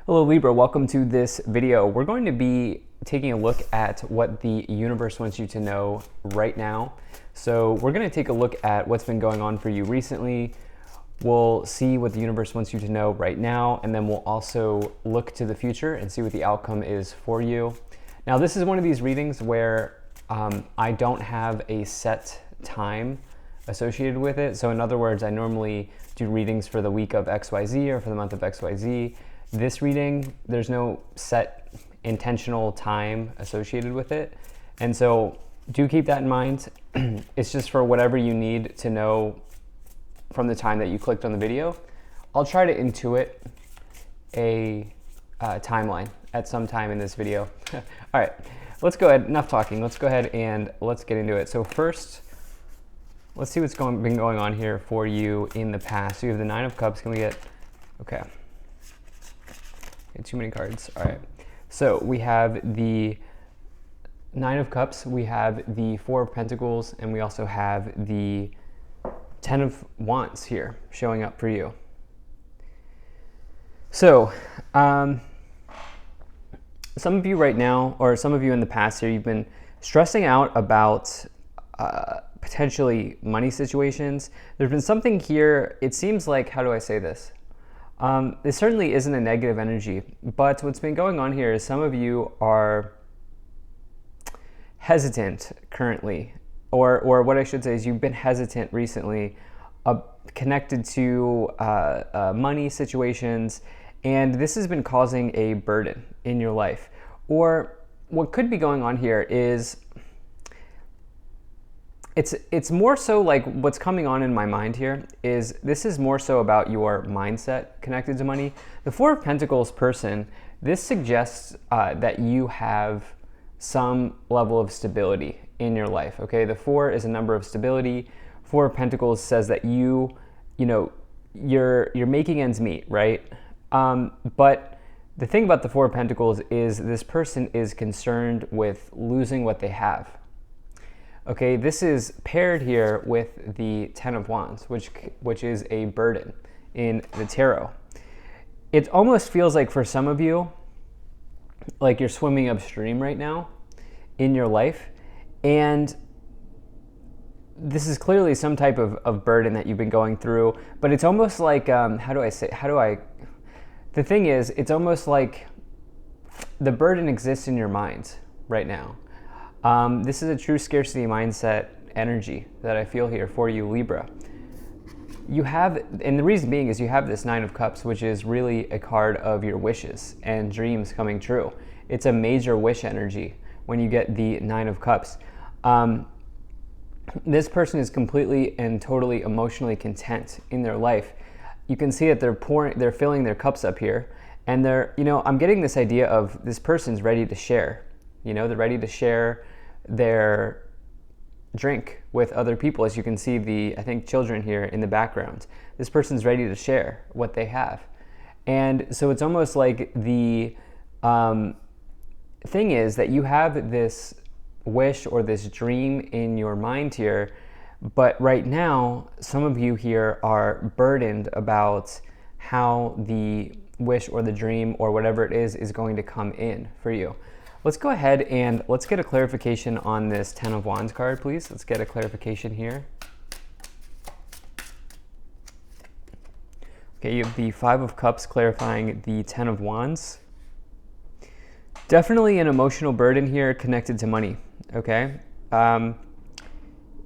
Hello Libra, welcome to this video. We're going to be taking a look at what the universe wants you to know right now. So we're going to take a look at what's been going on for you recently. We'll see what the universe wants you to know right now, and then we'll also look to the future and see what the outcome is for you. Now, this is one of these readings where I don't have a set time associated with it. So in other words, I normally do readings for the week of XYZ or for the month of XYZ. This reading, there's no set intentional time associated with it. And so do keep that in mind. It's just for whatever you need to know from the time that you clicked on the video. I'll try to intuit a timeline at some time in this video. All right, let's go ahead, enough talking. Let's go ahead and let's get into it. So first, let's see what's been going on here for you in the past. So you have the Nine of Cups. Can we get, okay. Too many cards. All right. So we have the Nine of Cups, we have the Four of Pentacles, and we also have the Ten of Wands here showing up for you. So some of you right now, or some of you in the past here, you've been stressing out about potentially money situations. There's been something here, it seems like, how do I say this? This certainly isn't a negative energy, but what's been going on here is some of you are hesitant currently, or what I should say is you've been hesitant recently connected to money situations, and this has been causing a burden in your life. Or what could be going on here is it's more so like what's coming on in my mind here is this is more so about your mindset connected to money. The Four of Pentacles person, this suggests that you have some level of stability in your life, okay? The Four is a number of stability. Four of Pentacles says that you're making ends meet, right? But the thing about the Four of Pentacles is this person is concerned with losing what they have. Okay, this is paired here with the Ten of Wands, which is a burden in the tarot. It almost feels like for some of you, like you're swimming upstream right now in your life, and this is clearly some type of burden that you've been going through, but it's almost like, the thing is, it's almost like the burden exists in your mind right now. This is a true scarcity mindset energy that I feel here for you, Libra. You have, and the reason being is you have this Nine of Cups, which is really a card of your wishes and dreams coming true. It's a major wish energy when you get the Nine of Cups. This person is completely and totally emotionally content in their life. You can see that they're filling their cups up here, and I'm getting this idea of this person's ready to share. They're ready to share their drink with other people. As you can see I think children here in the background. This person's ready to share what they have. And so it's almost like the thing is that you have this wish or this dream in your mind here, but right now, some of you here are burdened about how the wish or the dream or whatever it is going to come in for you. Let's go ahead and let's get a clarification on this Ten of Wands card, please. Let's get a clarification here. Okay, you have the Five of Cups clarifying the Ten of Wands. Definitely an emotional burden here connected to money, okay?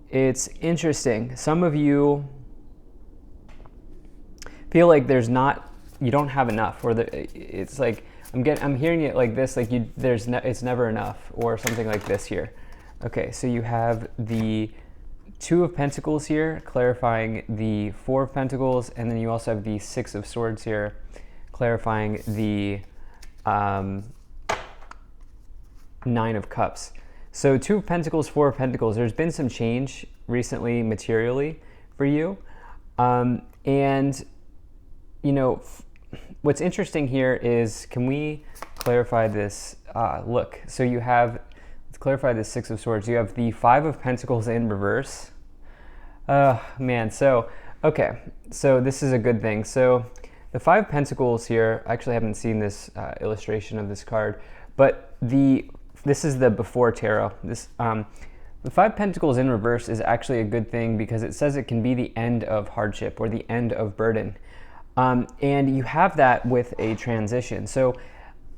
It's interesting. Some of you feel like you don't have enough, or it's like, I'm hearing it like this, like it's never enough, or something like this here. Okay, so you have the Two of Pentacles here, clarifying the Four of Pentacles, and then you also have the Six of Swords here, clarifying the Nine of Cups. So Two of Pentacles, Four of Pentacles, there's been some change recently materially for you. What's interesting here is, can we clarify this? Look, so let's clarify this Six of Swords. You have the Five of Pentacles in reverse. Man, so, okay, so this is a good thing. So The Five of Pentacles here, I actually haven't seen this illustration of this card, but this is the before tarot. The Five of Pentacles in reverse is actually a good thing because it says it can be the end of hardship or the end of burden. And you have that with a transition. So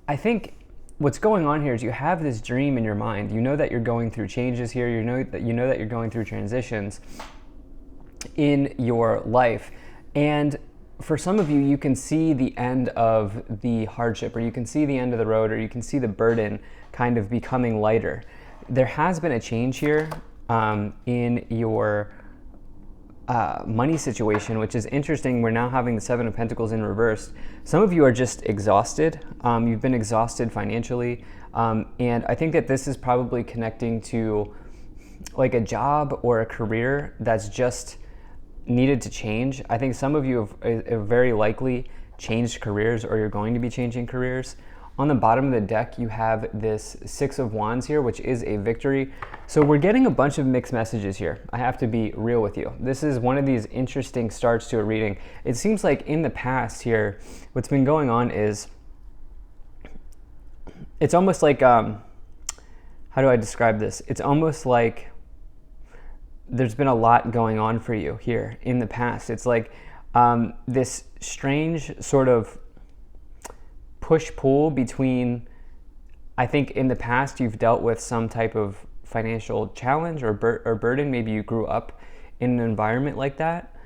I think what's going on here is you have this dream in your mind. You know that you're going through changes here. You know that you're going through transitions in your life. And for some of you, you can see the end of the hardship, or you can see the end of the road, or you can see the burden kind of becoming lighter. There has been a change here in your money situation, which is interesting. We're now having the Seven of Pentacles in reverse. Some of you are just exhausted. You've been exhausted financially. And I think that this is probably connecting to like a job or a career that's just needed to change. I think some of you have very likely changed careers, or you're going to be changing careers. On the bottom of the deck, you have this Six of Wands here, which is a victory. So we're getting a bunch of mixed messages here. I have to be real with you. This is one of these interesting starts to a reading. It seems like in the past here, what's been going on is, it's almost like, how do I describe this? It's almost like there's been a lot going on for you here in the past. It's like this strange sort of push-pull between, I think in the past you've dealt with some type of financial challenge or burden. Maybe you grew up in an environment like that.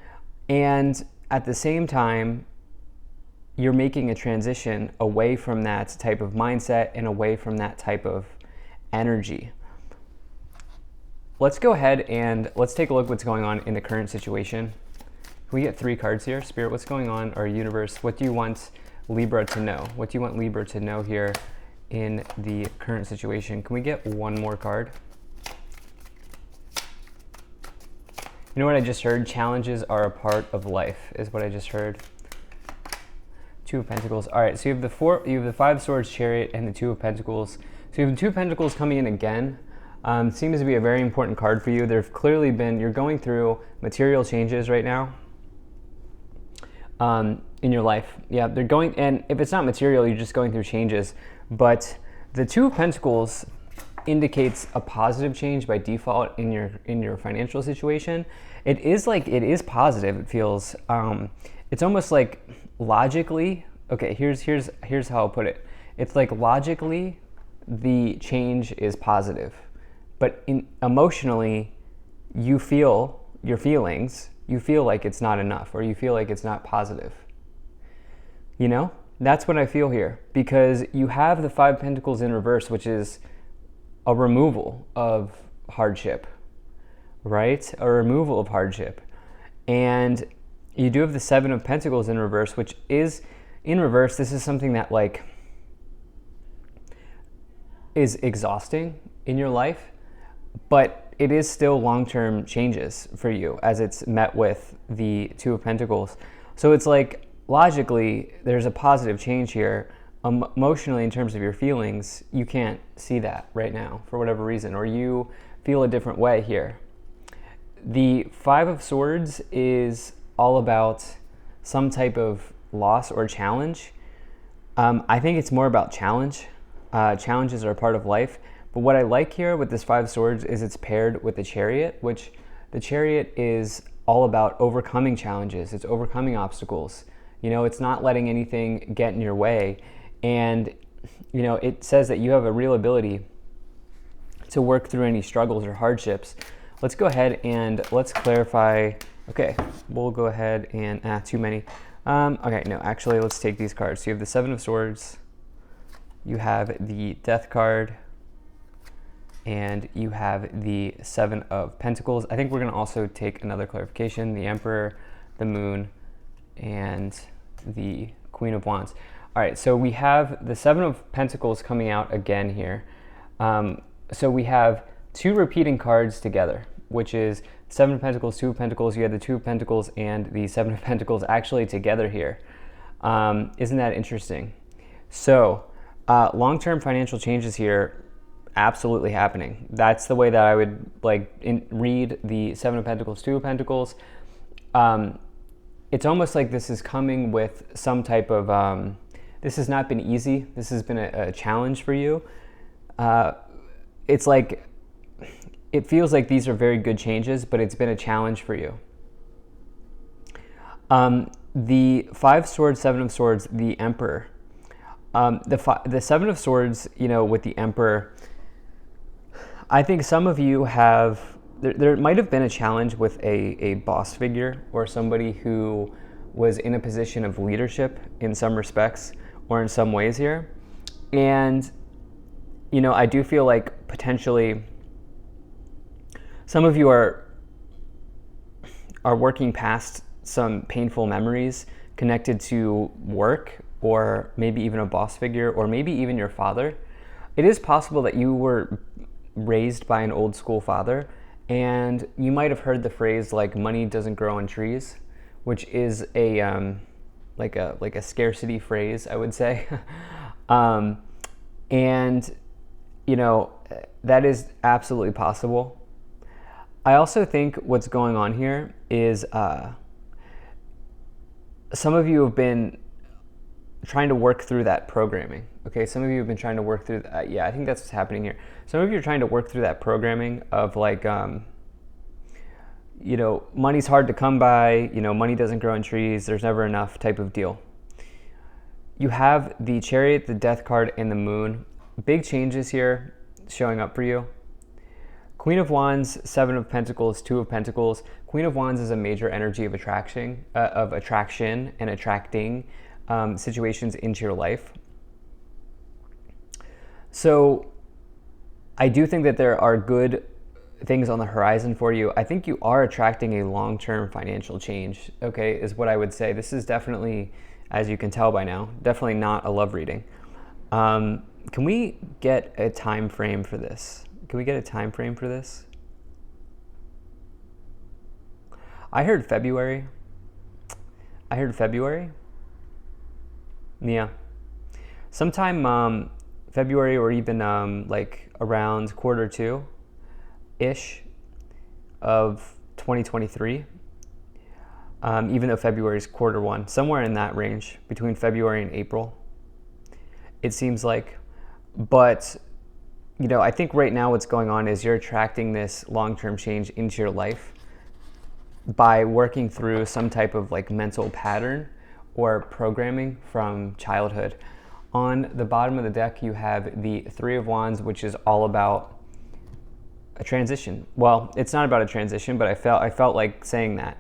And at the same time, you're making a transition away from that type of mindset and away from that type of energy. Let's go ahead and let's take a look what's going on in the current situation. Can we get 3 cards here? Spirit, what's going on? Or universe, what do you want Libra to know? What do you want Libra to know here in the current situation? Can we get 1 more card? You know what I just heard? Challenges are a part of life is what I just heard. 2 of Pentacles. All right, so you have the Five of Swords, Chariot, and the 2 of Pentacles. So you have the 2 of Pentacles coming in again. Seems to be a very important card for you. There've clearly been, you're going through material changes right now in your life. Yeah, they're going, and if it's not material, you're just going through changes. But the 2 of Pentacles indicates a positive change by default in your financial situation. It is positive. It feels, it's almost like logically, okay, here's how I'll put it. It's like logically the change is positive. But emotionally, you feel your feelings, you feel like it's not enough, or you feel like it's not positive. You know, that's what I feel here, because you have the 5 of Pentacles in reverse, which is a removal of hardship, right? A removal of hardship. And you do have the 7 of Pentacles in reverse, which is in reverse. This is something that like is exhausting in your life, but it is still long-term changes for you as it's met with the 2 of Pentacles. So it's like logically there's a positive change here. Emotionally, in terms of your feelings, you can't see that right now for whatever reason, or you feel a different way here. The 5 of Swords is all about some type of loss or challenge. I think it's more about challenge. Challenges are a part of life. But what I like here with this 5 of Swords is it's paired with the Chariot, which the Chariot is all about overcoming challenges. It's overcoming obstacles. You know, it's not letting anything get in your way. And, you know, it says that you have a real ability to work through any struggles or hardships. Let's go ahead and let's clarify. Okay, we'll go ahead and, too many. Okay, no, actually, let's take these cards. So you have the 7 of Swords, you have the Death card, and you have the 7 of Pentacles. I think we're going to also take another clarification, the Emperor, the Moon, and the Queen of Wands. All right, so we have the 7 of Pentacles coming out again here. So we have 2 repeating cards together, which is 7 of Pentacles, 2 of Pentacles. You had the 2 of Pentacles and the 7 of Pentacles actually together here. Isn't that interesting? So long-term financial changes here, absolutely happening. That's the way that I would read the 7 of Pentacles, 2 of Pentacles. it's almost like this is coming with some type of, this has not been easy. This has been a challenge for you. It's like, it feels like these are very good changes, but it's been a challenge for you. The Five of Swords, Seven of Swords, the Emperor. The Seven of Swords, with the Emperor, I think some of you have, there might have been a challenge with a boss figure or somebody who was in a position of leadership in some respects or in some ways here. And, I do feel like potentially some of you are working past some painful memories connected to work, or maybe even a boss figure, or maybe even your father. It is possible that you were raised by an old school father, and you might have heard the phrase like money doesn't grow on trees, which is a like a scarcity phrase, I would say. And that is absolutely possible. I also think what's going on here is some of you have been trying to work through that programming. Okay, some of you have been trying to work through that. Yeah, I think that's what's happening here. Some of you are trying to work through that programming of like, money's hard to come by, money doesn't grow on trees, there's never enough type of deal. You have the Chariot, the Death card, and the Moon. Big changes here showing up for you. Queen of Wands, Seven of Pentacles, Two of Pentacles. Queen of Wands is a major energy of attraction and attracting situations into your life. So I do think that there are good things on the horizon for you. I think you are attracting a long-term financial change, okay, is what I would say. This is definitely, as you can tell by now, definitely not a love reading. Can we get a time frame for this? Can we get a time frame for this? I heard February. Yeah. Sometime February, or even like around Q2-ish of 2023. Even though February is Q1, somewhere in that range, between February and April, it seems like. But I think right now what's going on is you're attracting this long-term change into your life by working through some type of like mental pattern or programming from childhood. On the bottom of the deck, you have the Three of Wands, which is all about a transition. Well, it's not about a transition, but I felt like saying that.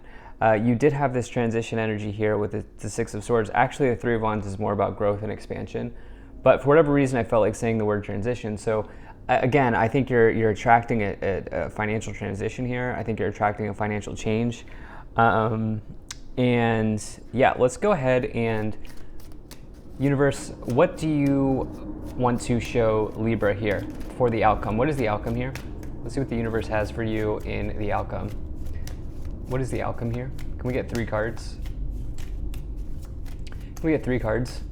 You did have this transition energy here with the Six of Swords. Actually, the Three of Wands is more about growth and expansion. But for whatever reason, I felt like saying the word transition. So again, I think you're attracting a financial transition here. I think you're attracting a financial change. And yeah, let's go ahead and, universe, what do you want to show Libra here for the outcome? What is the outcome here? Let's see what the universe has for you in the outcome. What is the outcome here? Can we get 3 cards? Can we get 3 cards?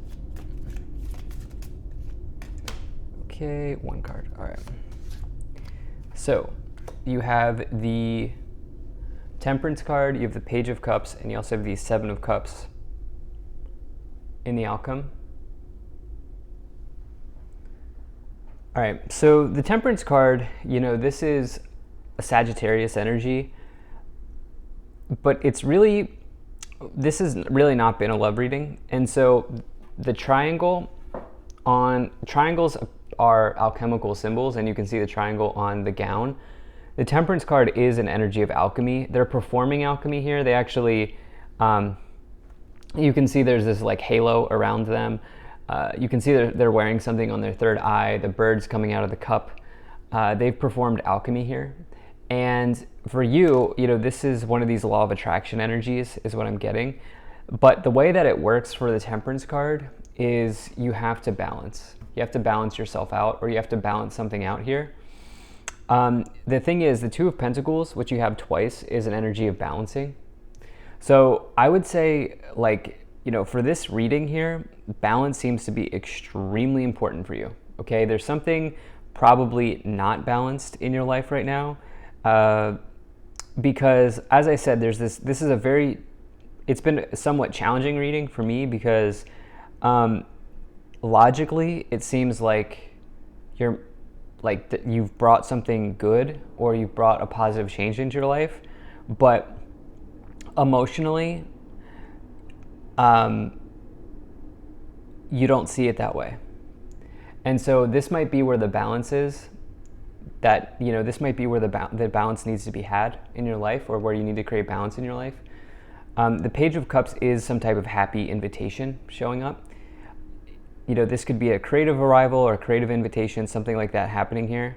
Okay, 1 card. All right. So you have the Temperance card, you have the Page of Cups, and you also have the Seven of Cups in the outcome. All right, so the Temperance card, this is a Sagittarius energy, but this has really not been a love reading. And so the triangles are alchemical symbols, and you can see the triangle on the gown. The Temperance card is an energy of alchemy. They're performing alchemy here. They actually, you can see there's this like halo around them. You can see they're wearing something on their third eye, the birds coming out of the cup. They've performed alchemy here. And for you, this is one of these law of attraction energies is what I'm getting. But the way that it works for the Temperance card is you have to balance. You have to balance yourself out, or you have to balance something out here. The thing is, the Two of Pentacles, which you have twice, is an energy of balancing. So I would say, for this reading here, balance seems to be extremely important for you. Okay, there's something probably not balanced in your life right now, because as I said, this is a very it's been a somewhat challenging reading for me because logically it seems like you've brought something good or you've brought a positive change into your life, but emotionally you don't see it that way. And so this might be where the balance is, that, you know, this might be where the balance needs to be had in your life, or where you need to create balance in your life. The Page of Cups is some type of happy invitation showing up. You know, this could be a creative arrival or a creative invitation, something like that happening here.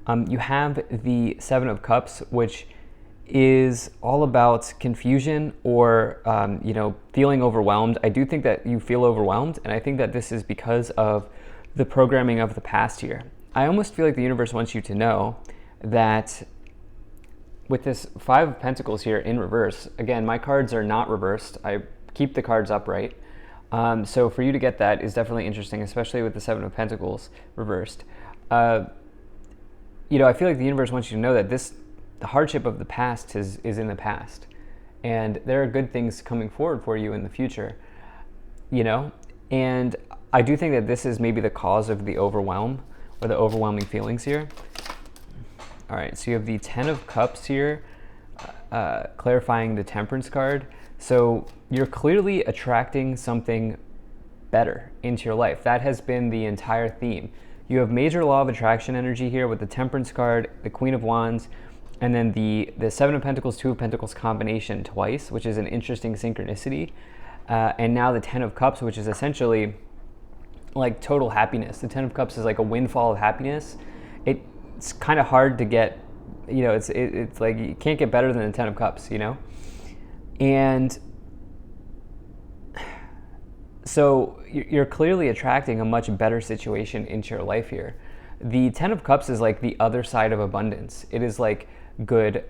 You have the Seven of Cups, which is all about confusion or, you know, feeling overwhelmed. I do think that you feel overwhelmed, and I think that this is because of the programming of the past here. I almost feel like the universe wants you to know that with this Five of Pentacles here in reverse, again, my cards are not reversed. I keep the cards upright. So for you to get that is definitely interesting, especially with the Seven of Pentacles reversed. You know, I feel like the universe wants you to know that the hardship of the past is in the past. And there are good things coming forward for you in the future, you know? And I do think that this is maybe the cause of the overwhelm or the overwhelming feelings here. All right, so you have the Ten of Cups here, clarifying the Temperance card. So you're clearly attracting something better into your life. That has been the entire theme. You have major law of attraction energy here with the Temperance card, the Queen of Wands, and then the Seven of Pentacles, Two of Pentacles combination twice, which is an interesting synchronicity. And now the Ten of Cups, which is essentially like total happiness. The Ten of Cups is like a windfall of happiness. It's kind of hard to get, you know, it's like you can't get better than the Ten of Cups, you know? And so you're clearly attracting a much better situation into your life here. The Ten of Cups is like the other side of abundance. It is like good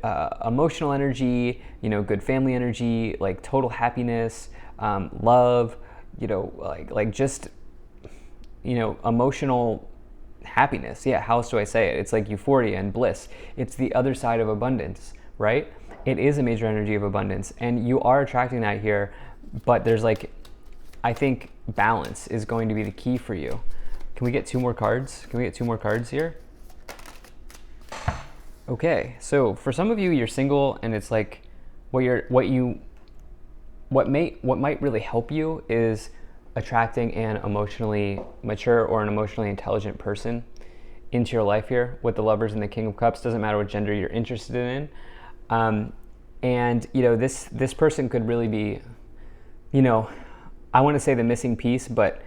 emotional energy, you know, good family energy, like total happiness, love, you know, like just, you know, emotional happiness. Yeah, how else do I say it? It's like euphoria and bliss. It's the other side of abundance, right? It is a major energy of abundance, and you are attracting that here, but there's like, I think balance is going to be the key for you. Can we get two more cards? Can we get two more cards here? Okay, so for some of you, you're single, and it's like what might really help you is attracting an emotionally mature or an emotionally intelligent person into your life here with the Lovers and the King of Cups. Doesn't matter what gender you're interested in. And you know, this person could really be, you know, I want to say the missing piece, but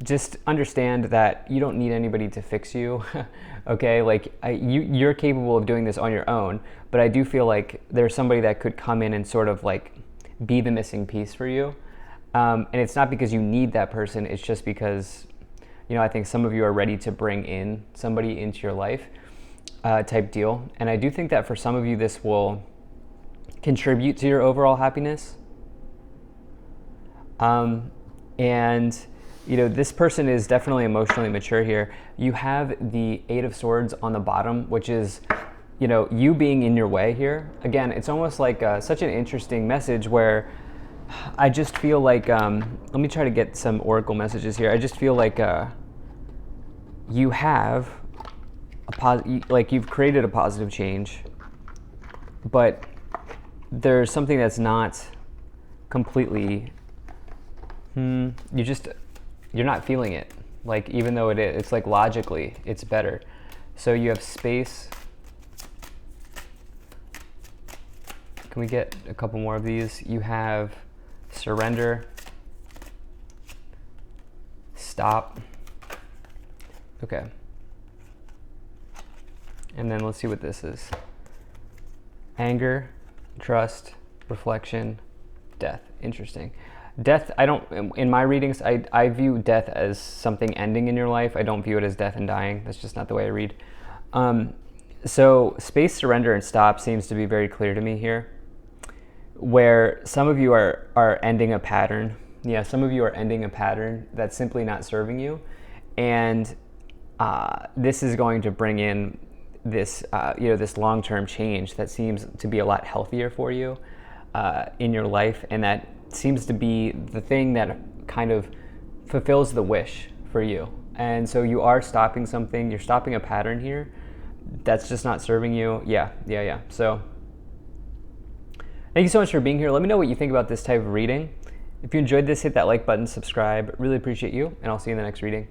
just understand that you don't need anybody to fix you. Okay, like you're capable of doing this on your own, but I do feel like there's somebody that could come in and sort of like be the missing piece for you. And it's not because you need that person, it's just because, you know, I think some of you are ready to bring in somebody into your life, type deal. And I do think that for some of you, this will contribute to your overall happiness. And, you know, this person is definitely emotionally mature here. You have the Eight of Swords on the bottom, which is, you know, you being in your way here. Again, it's almost like such an interesting message where I just feel like, let me try to get some oracle messages here. I just feel like you have like you've created a positive change, but there's something that's not completely, you're not feeling it. Like, even though it's like logically, it's better. So you have Space. Can we get a couple more of these? You have Surrender. Stop. Okay. And then let's see what this is. Anger, Trust, Reflection, Death. Interesting. Death, in my readings, I view death as something ending in your life. I don't view it as death and dying. That's just not the way I read. So Space, Surrender, and Stop seems to be very clear to me here, where some of you are ending a pattern. Yeah, some of you are ending a pattern that's simply not serving you. And this is going to bring in this, you know, this long-term change that seems to be a lot healthier for you. in your life, and that seems to be the thing that kind of fulfills the wish for you. And so you are stopping something, you're stopping a pattern here that's just not serving you. Yeah. So thank you so much for being here. Let me know what you think about this type of reading. If you enjoyed this, hit that like button, subscribe. Really appreciate you, and I'll see you in the next reading.